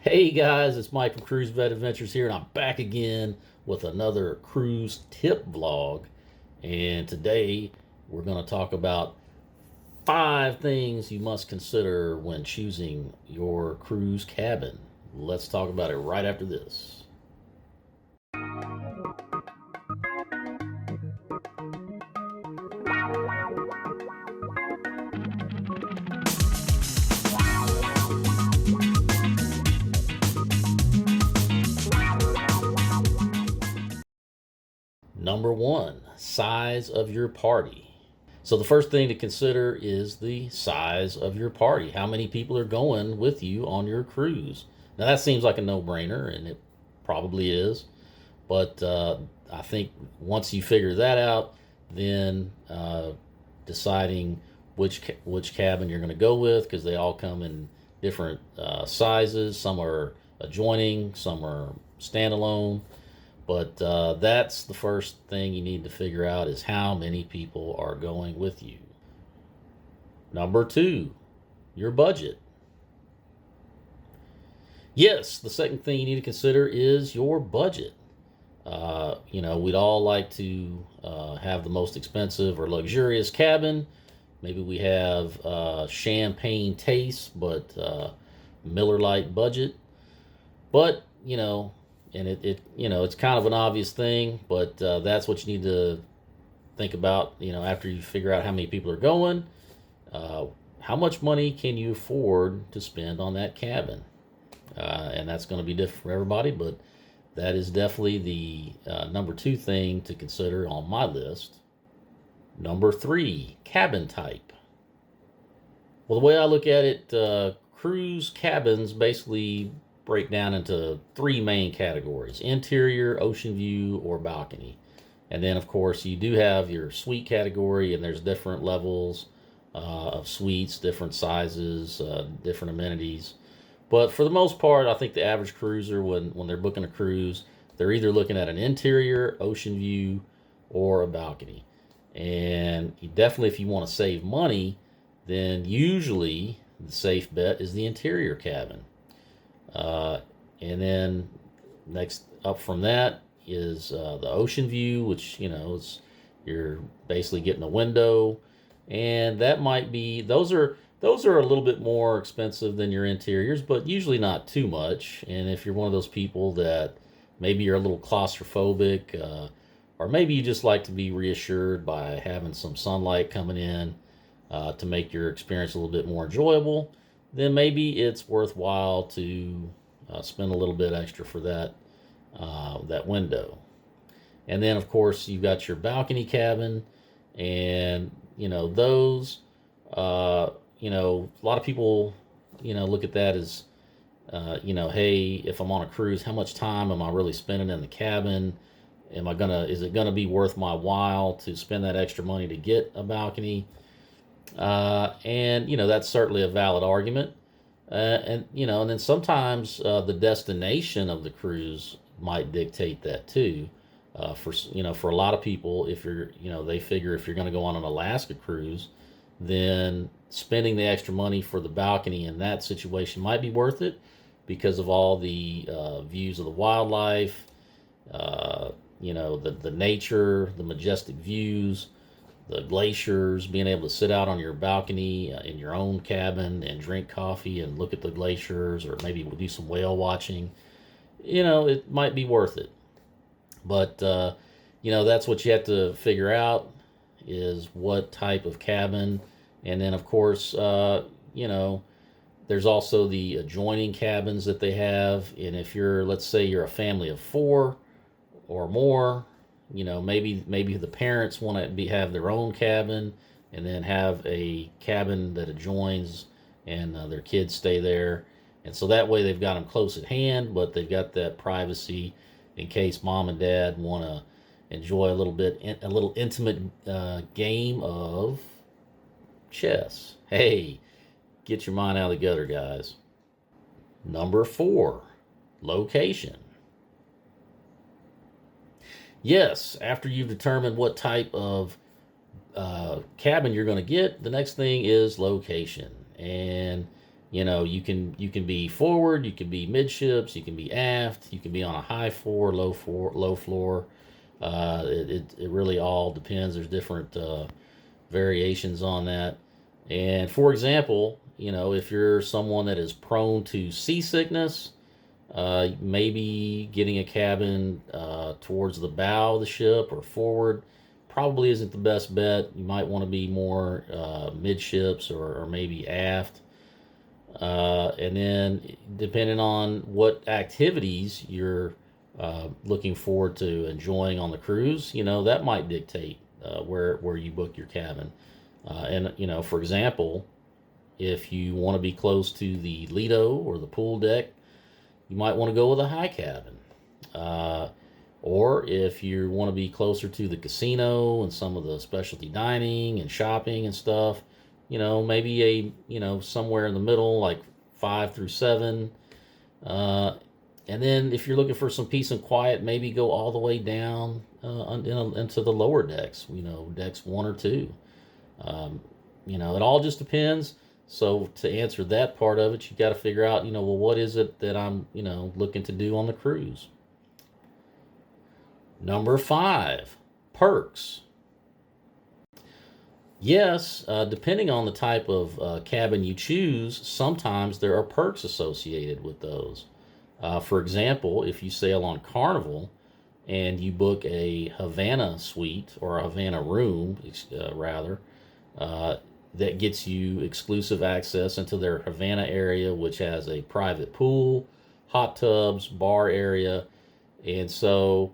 Hey guys, it's Mike from Cruise Vet Adventures here, and I'm back again with another cruise tip vlog. And today we're going to talk about 5 things you must consider when choosing your cruise cabin. Let's talk about it right after this. Number one, size of your party. So the first thing to consider is the size of your party. How many people are going with you on your cruise? Now that seems like a no-brainer, and it probably is. But I think once you figure that out, then deciding which cabin you're going to go with, because they all come in different sizes. Some are adjoining, some are standalone. But that's the first thing you need to figure out is how many people are going with you. Number two, your budget. Yes, the second thing you need to consider is your budget. We'd all like to have the most expensive or luxurious cabin. Maybe we have champagne taste, but Miller Lite budget. But and it's kind of an obvious thing, but that's what you need to think about. After you figure out how many people are going, uh, how much money can you afford to spend on that cabin? And that's going to be different for everybody, but that is definitely the number two thing to consider on my list. Number three, cabin type. Well, the way I look at it, cruise cabins basically break down into 3 main categories: interior, ocean view, or balcony. And then, of course, you do have your suite category, and there's different levels of suites, different sizes, different amenities. But for the most part, I think the average cruiser, when they're booking a cruise, they're either looking at an interior, ocean view, or a balcony. And you definitely, if you want to save money, then usually the safe bet is the interior cabin. Uh, and then next up from that is the ocean view, which is you're basically getting a window, and that might be those are a little bit more expensive than your interiors, but usually not too much. And if you're one of those people that maybe you're a little claustrophobic, or maybe you just like to be reassured by having some sunlight coming in to make your experience a little bit more enjoyable, then maybe it's worthwhile to spend a little bit extra for that window. And then, of course, you've got your balcony cabin, and those. A lot of people, look at that as, hey, if I'm on a cruise, how much time am I really spending in the cabin? Is it gonna be worth my while to spend that extra money to get a balcony? And that's certainly a valid argument. And then sometimes the destination of the cruise might dictate that too. For a lot of people, if they figure if you're going to go on an Alaska cruise, then spending the extra money for the balcony in that situation might be worth it because of all the views of the wildlife, the nature, the majestic views, the glaciers, being able to sit out on your balcony in your own cabin and drink coffee and look at the glaciers, or maybe we'll do some whale watching. It might be worth it. But that's what you have to figure out is what type of cabin. And then, of course, there's also the adjoining cabins that they have. And if let's say you're a family of 4 or more, maybe the parents want to have their own cabin and then have a cabin that adjoins, and their kids stay there. And so that way they've got them close at hand, but they've got that privacy in case mom and dad want to enjoy a little intimate game of chess. Hey, get your mind out of the gutter, guys. Number 4, location. Yes, after you've determined what type of cabin you're going to get, the next thing is location. And You can be forward, you can be midships, you can be aft, you can be on a high floor, low floor. It really all depends. There's different variations on that. And for example, if you're someone that is prone to seasickness, maybe getting a cabin towards the bow of the ship or forward probably isn't the best bet. You might want to be more midships or maybe aft. And then, depending on what activities you're looking forward to enjoying on the cruise, that might dictate where you book your cabin. And for example, if you want to be close to the Lido or the pool deck, you might want to go with a high cabin. Or if you want to be closer to the casino and some of the specialty dining and shopping and stuff, maybe somewhere in the middle, like 5 through 7. And then if you're looking for some peace and quiet, maybe go all the way down into the lower decks, decks 1 or 2. It all just depends. So to answer that part of it, you got to figure out, well, what is it that I'm, looking to do on the cruise? Number 5, perks. Yes, depending on the type of cabin you choose, sometimes there are perks associated with those. For example, if you sail on Carnival and you book a Havana suite or a Havana room, rather, that gets you exclusive access into their Havana area, which has a private pool, hot tubs, bar area. And so,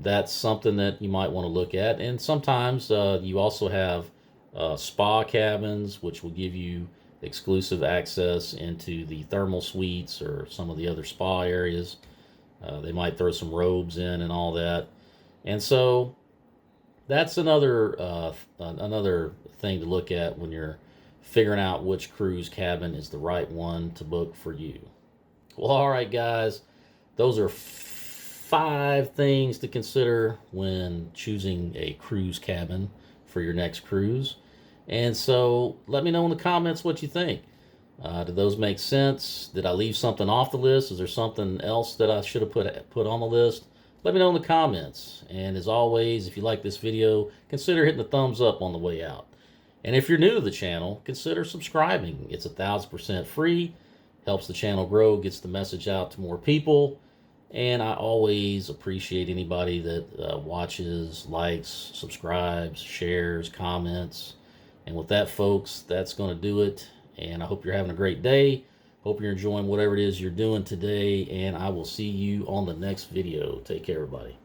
that's something that you might want to look at. And sometimes you also have spa cabins, which will give you exclusive access into the thermal suites or some of the other spa areas. They might throw some robes in and all that. And so that's another thing to look at when you're figuring out which cruise cabin is the right one to book for you. Well, all right, guys, those are 5 things to consider when choosing a cruise cabin for your next cruise. And so let me know in the comments what you think. Did those make sense? Did I leave something off the list? Is there something else that I should have put on the list? Let me know in the comments. And as always, if you like this video, consider hitting the thumbs up on the way out. And if you're new to the channel, consider subscribing. It's 1,000% free, helps the channel grow, gets the message out to more people. And I always appreciate anybody that watches, likes, subscribes, shares, comments. And with that, folks, that's going to do it. And I hope you're having a great day. Hope you're enjoying whatever it is you're doing today. And I will see you on the next video. Take care, everybody.